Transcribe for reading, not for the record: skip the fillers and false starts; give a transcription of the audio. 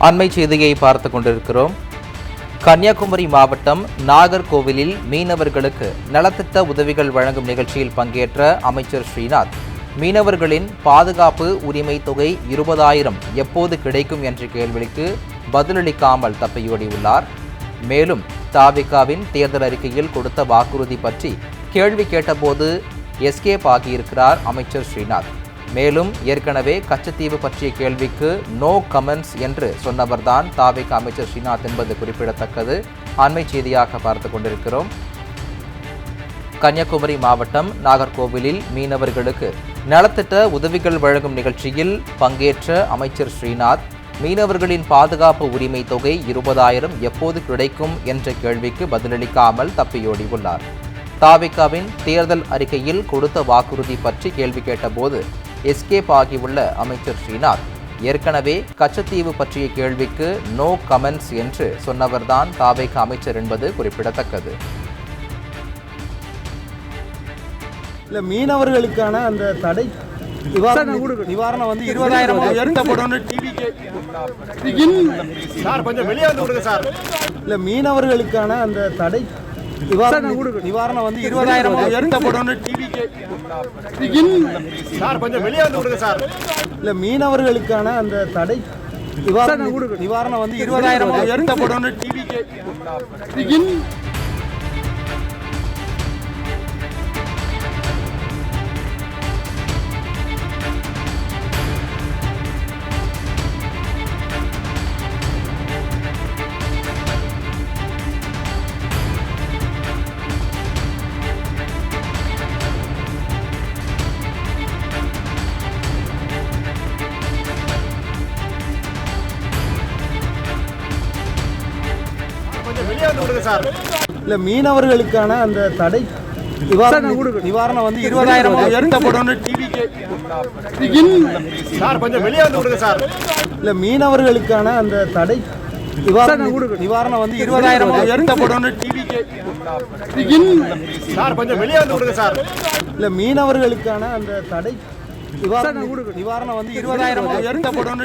அண்மை செய்தியை பார்த்து கொண்டிருக்கிறோம். கன்னியாகுமரி மாவட்டம் நாகர்கோவிலில் மீனவர்களுக்கு நலத்திட்ட உதவிகள் வழங்கும் நிகழ்ச்சியில் பங்கேற்ற அமைச்சர் ஸ்ரீநாத், மீனவர்களின் பாதுகாப்பு உரிமை தொகை 20,000 எப்போது கிடைக்கும் என்ற கேள்விக்கு பதிலளிக்காமல் தப்பியோடியுள்ளார். மேலும் தவிகவின் தேர்தல் அறிக்கையில் கொடுத்த வாக்குறுதி பற்றி கேள்வி கேட்டபோது எஸ்கேப் ஆகியிருக்கிறார் அமைச்சர் ஸ்ரீநாத். மேலும் ஏற்கனவே கச்சத்தீவு பற்றிய கேள்விக்கு நோ கமெண்ட்ஸ் என்று சொன்னவர்தான் தவிக அமைச்சர் ஸ்ரீநாத் என்பது குறிப்பிடத்தக்கது. அண்மை செய்தியாக பார்த்து கொண்டிருக்கிறோம். கன்னியாகுமரி மாவட்டம் நாகர்கோவிலில் மீனவர்களுக்கு நலத்திட்ட உதவிகள் வழங்கும் நிகழ்ச்சியில் பங்கேற்ற அமைச்சர் ஸ்ரீநாத், மீனவர்களின் பாதுகாப்பு உரிமை தொகை 20,000 எப்போது கிடைக்கும் என்ற கேள்விக்கு பதிலளிக்காமல் தப்பியோடியுள்ளார். தவிகவின் தேர்தல் அறிக்கையில் கொடுத்த வாக்குறுதி பற்றி கேள்வி கேட்டபோது எஸ்கேப் ஆகியுள்ள அமைச்சர் ஸ்ரீநாத், ஏற்கனவே கச்சத்தீவு பற்றிய கேள்விக்கு நோ கமெண்ட்ஸ் என்று சொன்னவர்தான் தவிக அமைச்சர் என்பது குறிப்பிடத்தக்கது. இல்லை, மீனவர்களுக்கான அந்த தடை நிவாரணம் வந்து 20,000 உயர்த்தப்படும். கொஞ்சம் வெளியே வந்து கொடுங்க சார். இல்லை, மீனவர்களுக்கான அந்த தடை நிவாரணம் வந்து 20,000 உயர்த்தப்படும். கொஞ்சம் வெளியே வந்து கொடுங்க சார். இல்லை, மீனவர்களுக்கான அந்த தடை நிவாரணம் வந்து 20,000 உயர்த்தப்படும். இல்லை, மீனவர்களுக்கான அந்த தடை நிவாரணம் வந்து 20,000 உயர்த்தப்படும். கொஞ்சம் வெளியே வந்து கொடுங்க சார். இல்லை, மீனவர்களுக்கான அந்த தடை நிவாரணம் வந்து 20,000 உயர்த்தப்படும். கொஞ்சம் வெளியே வந்து கொடுங்க சார். இல்லை, மீனவர்களுக்கான அந்த தடை நிவாரணம் வந்து 20,000 உயர்த்தப்படும்.